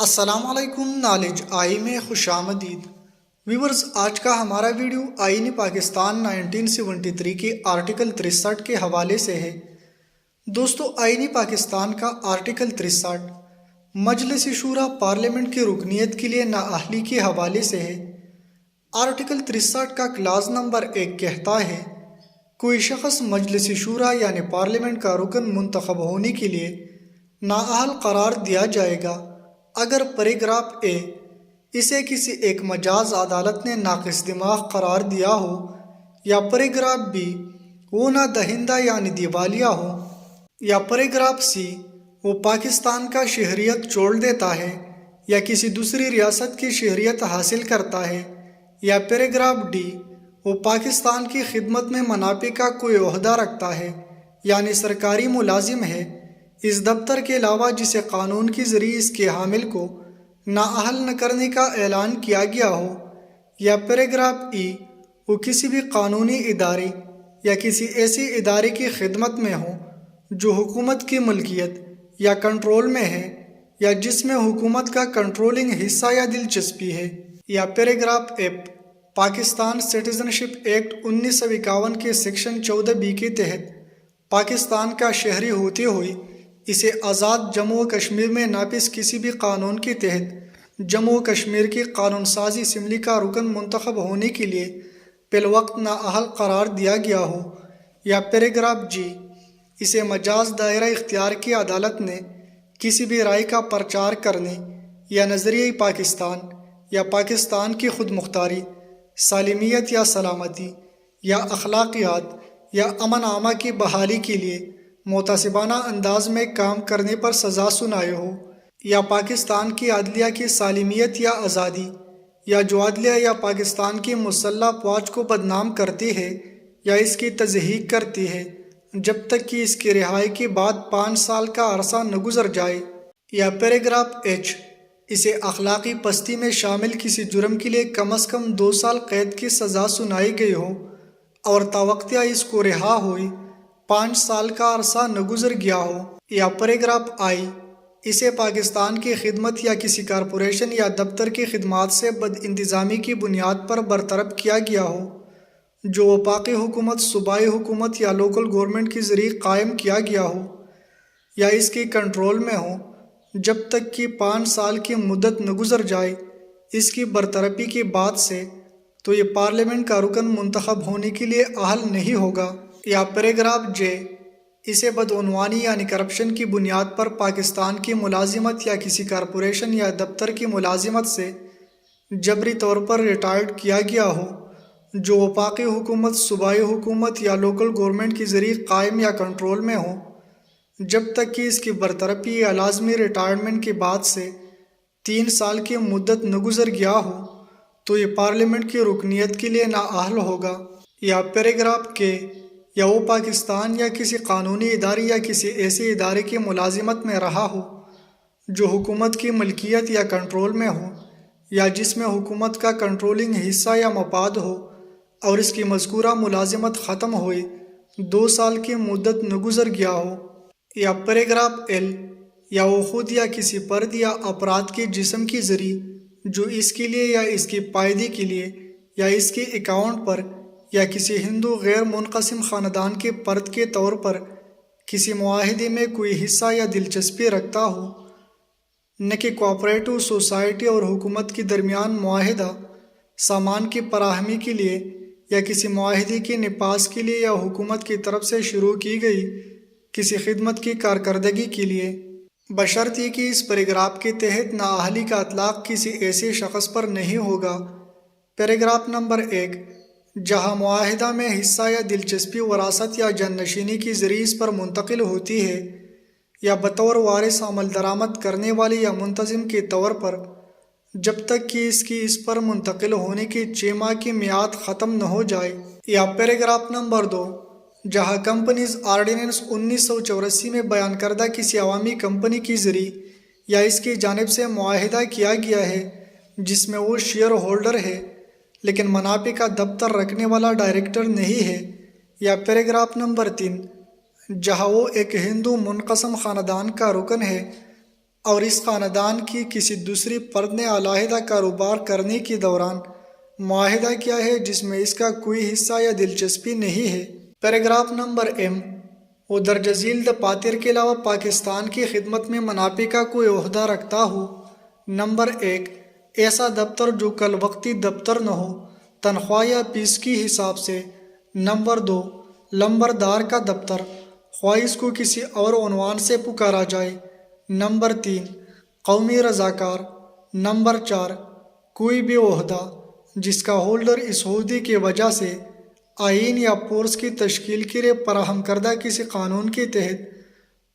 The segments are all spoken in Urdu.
السلام علیکم، نالج آئی میں خوش آمدید ویورز۔ آج کا ہمارا ویڈیو آئین پاکستان 1973 کے آرٹیکل 63 کے حوالے سے ہے۔ دوستو، آئین پاکستان کا آرٹیکل 63 مجلس شورا پارلیمنٹ کی رکنیت کے لیے نااہلی کے حوالے سے ہے۔ آرٹیکل 63 کا کلاز نمبر 1 کہتا ہے، کوئی شخص مجلس شورا یعنی پارلیمنٹ کا رکن منتخب ہونے کے لیے نااہل قرار دیا جائے گا اگر پیراگراف اے اسے کسی ایک مجاز عدالت نے ناقص دماغ قرار دیا ہو، یا پیراگراف بی وہ نہ دہندہ یعنی دیوالیہ ہو، یا پیراگراف سی وہ پاکستان کا شہریت چھوڑ دیتا ہے یا کسی دوسری ریاست کی شہریت حاصل کرتا ہے، یا پیراگراف ڈی وہ پاکستان کی خدمت میں منافع کا کوئی عہدہ رکھتا ہے یعنی سرکاری ملازم ہے اس دفتر کے علاوہ جسے قانون کے ذریعے اس کے حامل کو نااہل نہ کرنے کا اعلان کیا گیا ہو، یا پیراگراف ای وہ کسی بھی قانونی ادارے یا کسی ایسے ادارے کی خدمت میں ہو جو حکومت کی ملکیت یا کنٹرول میں ہے یا جس میں حکومت کا کنٹرولنگ حصہ یا دلچسپی ہے، یا پیراگراف ایف پاکستان سٹیزن شپ ایکٹ 1951 کے سیکشن 14B کے تحت پاکستان کا شہری ہوتے ہوئے اسے آزاد جموں و کشمیر میں نافذ کسی بھی قانون کے تحت جموں و کشمیر کی قانون سازی اسمبلی کا رکن منتخب ہونے کے لیے بالوقت نااہل قرار دیا گیا ہو، یا پیراگراف جی اسے مجاز دائرہ اختیار کی عدالت نے کسی بھی رائے کا پرچار کرنے یا نظریہ پاکستان یا پاکستان کی خود مختاری، سالمیت یا سلامتی یا اخلاقیات یا امن عامہ کی بحالی کے لیے متعصبانہ انداز میں کام کرنے پر سزا سنائے ہو، یا پاکستان کی عدلیہ کی سالمیت یا آزادی، یا جو عدلیہ یا پاکستان کی مسلح افواج کو بدنام کرتی ہے یا اس کی تضحیق کرتی ہے جب تک کہ اس کی رہائی کے بعد 5 سال کا عرصہ نہ گزر جائے، یا پیراگراف ایچ اسے اخلاقی پستی میں شامل کسی جرم کے لیے کم از کم 2 سال قید کی سزا سنائی گئی ہو اور تاوقتہ اس کو رہا ہوئے 5 سال کا عرصہ نہ گزر گیا ہو، یا پیراگراف آئی اسے پاکستان کی خدمت یا کسی کارپوریشن یا دفتر کی خدمات سے بد انتظامی کی بنیاد پر برطرف کیا گیا ہو جو وفاقی حکومت، صوبائی حکومت یا لوکل گورنمنٹ کے ذریعے قائم کیا گیا ہو یا اس کی کنٹرول میں ہو جب تک کہ 5 سال کی مدت نہ گزر جائے اس کی برطرفی کے بعد سے، تو یہ پارلیمنٹ کا رکن منتخب ہونے کے لیے اہل نہیں ہوگا، یا پیراگراف جے اسے بدعنوانی یعنی کرپشن کی بنیاد پر پاکستان کی ملازمت یا کسی کارپوریشن یا دفتر کی ملازمت سے جبری طور پر ریٹائرڈ کیا گیا ہو جو وفاقی حکومت، صوبائی حکومت یا لوکل گورنمنٹ کے ذریعے قائم یا کنٹرول میں ہو جب تک کہ اس کی برطرفی یا لازمی ریٹائرمنٹ کے بعد سے 3 سال کی مدت نہ گزر گیا ہو، تو یہ پارلیمنٹ کی رکنیت کے لیے نااہل ہوگا، یا پیراگراف کے یا وہ پاکستان یا کسی قانونی ادارے یا کسی ایسے ادارے کی ملازمت میں رہا ہو جو حکومت کی ملکیت یا کنٹرول میں ہو یا جس میں حکومت کا کنٹرولنگ حصہ یا مفاد ہو اور اس کی مذکورہ ملازمت ختم ہوئے 2 سال کی مدت نہ گزر گیا ہو، یا پیراگراف ایل یا وہ خود یا کسی فرد یا افراد کے جسم کے ذریعے جو اس کے لیے یا اس کی پائیدی کے لیے یا اس کے اکاؤنٹ پر یا کسی ہندو غیر منقسم خاندان کے فرد کے طور پر کسی معاہدے میں کوئی حصہ یا دلچسپی رکھتا ہو، نہ کہ کوآپریٹو سوسائٹی اور حکومت کے درمیان معاہدہ سامان کی فراہمی کے لیے یا کسی معاہدے کے نفاذ کے لیے یا حکومت کی طرف سے شروع کی گئی کسی خدمت کی کارکردگی کے لیے، بشرطیہ کہ اس پیراگراف کے تحت نااہلی کا اطلاق کسی ایسے شخص پر نہیں ہوگا۔ پیراگراف نمبر 1 جہاں معاہدہ میں حصہ یا دلچسپی وراثت یا جانشینی کے ذریعے اس پر منتقل ہوتی ہے یا بطور وارث عمل درآمد کرنے والے یا منتظم کے طور پر جب تک کہ اس پر منتقل ہونے کی 6 ماہ کی میعاد ختم نہ ہو جائے، یا پیراگراف نمبر 2 جہاں کمپنیز آرڈیننس 1984 میں بیان کردہ کسی عوامی کمپنی کے ذریعے یا اس کی جانب سے معاہدہ کیا گیا ہے جس میں وہ شیئر ہولڈر ہے لیکن منافع کا دفتر رکھنے والا ڈائریکٹر نہیں ہے، یا پیراگراف نمبر 3 جہاں وہ ایک ہندو منقسم خاندان کا رکن ہے اور اس خاندان کی کسی دوسری فرد نے علیحدہ کاروبار کرنے کے دوران معاہدہ کیا ہے جس میں اس کا کوئی حصہ یا دلچسپی نہیں ہے۔ پیراگراف نمبر ایم، وہ درجہ ذیل دفاتر کے علاوہ پاکستان کی خدمت میں منافع کا کوئی عہدہ رکھتا ہو۔ نمبر 1، ایسا دفتر جو کل وقتی دفتر نہ ہو، تنخواہ یا فیس کی حساب سے۔ نمبر 2، لمبردار کا دفتر، خواہ اس کو کسی اور عنوان سے پکارا جائے۔ نمبر 3، قومی رضاکار۔ نمبر 4، کوئی بھی عہدہ جس کا ہولڈر اس عہدے کی وجہ سے آئین یا فورس کی تشکیل کے لیے فراہم کردہ کسی قانون کے تحت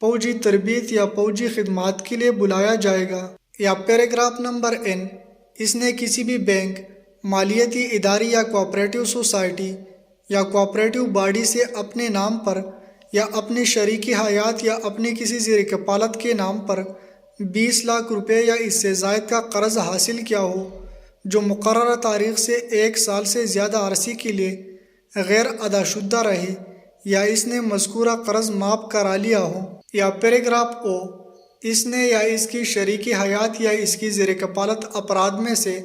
فوجی تربیت یا فوجی خدمات کے لیے بلایا جائے گا۔ یا پیراگراف نمبر این، اس نے کسی بھی بینک، مالیاتی ادارے یا کوآپریٹو سوسائٹی یا کوآپریٹو باڈی سے اپنے نام پر یا اپنے شریک حیات یا اپنے کسی زیر کفالت کے نام پر 20 لاکھ روپے یا اس سے زائد کا قرض حاصل کیا ہو جو مقررہ تاریخ سے 1 سال سے زیادہ عرصے کے لیے غیر ادا شدہ رہے، یا اس نے مذکورہ قرض معاف کرا لیا ہو۔ یا پیراگراف او، اس نے یا اس کی شریک حیات یا اس کی زیر کفالت افراد میں سے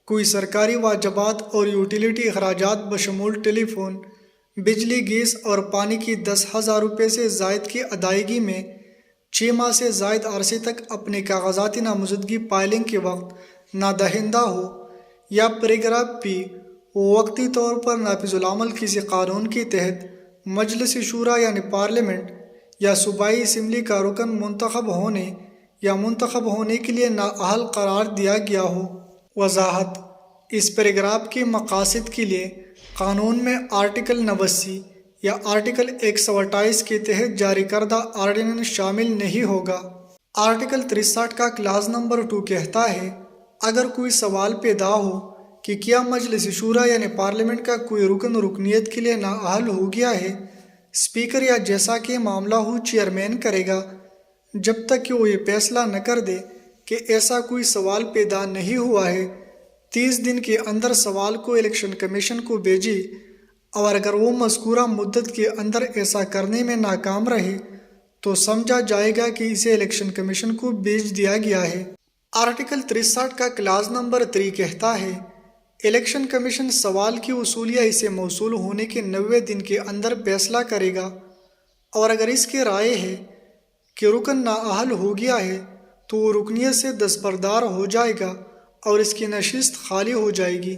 کوئی سرکاری واجبات اور یوٹیلیٹی اخراجات بشمول ٹیلی فون، بجلی، گیس اور پانی کی 10,000 روپے سے زائد کی ادائیگی میں 6 ماہ سے زائد عرصے تک اپنے کاغذاتی نامزدگی فائلنگ کے وقت نادہندہ ہو۔ یا پیراگراف پی، وقتی طور پر نافذ العمل کسی قانون کے تحت مجلس شورا یعنی پارلیمنٹ یا صوبائی اسمبلی کا رکن منتخب ہونے یا منتخب ہونے کے لیے نااہل قرار دیا گیا ہو۔ وضاحت، اس پیراگراف کے مقاصد کے لیے قانون میں آرٹیکل 89 یا آرٹیکل 128 کے تحت جاری کردہ آرڈیننس شامل نہیں ہوگا۔ آرٹیکل 63 کا کلاز نمبر 2 کہتا ہے، اگر کوئی سوال پیدا ہو کہ کیا مجلس شورا یعنی پارلیمنٹ کا کوئی رکن رکنیت کے لیے نااہل ہو گیا ہے، اسپیکر یا جیسا کہ معاملہ ہو چیئرمین کرے گا جب تک کہ وہ یہ فیصلہ نہ کر دے کہ ایسا کوئی سوال پیدا نہیں ہوا ہے۔ 30 دن کے اندر سوال کو الیکشن کمیشن کو بھیجے، اور اگر وہ مذکورہ مدت کے اندر ایسا کرنے میں ناکام رہے تو سمجھا جائے گا کہ اسے الیکشن کمیشن کو بھیج دیا گیا ہے۔ آرٹیکل 63 کا کلاز نمبر 3 کہتا ہے، الیکشن کمیشن سوال کی وصول یا اسے موصول ہونے کے 90 دن کے اندر فیصلہ کرے گا، اور اگر اس کے رائے ہے کہ رکن نااہل ہو گیا ہے تو وہ رکنیت سے دستبردار ہو جائے گا اور اس کی نشست خالی ہو جائے گی۔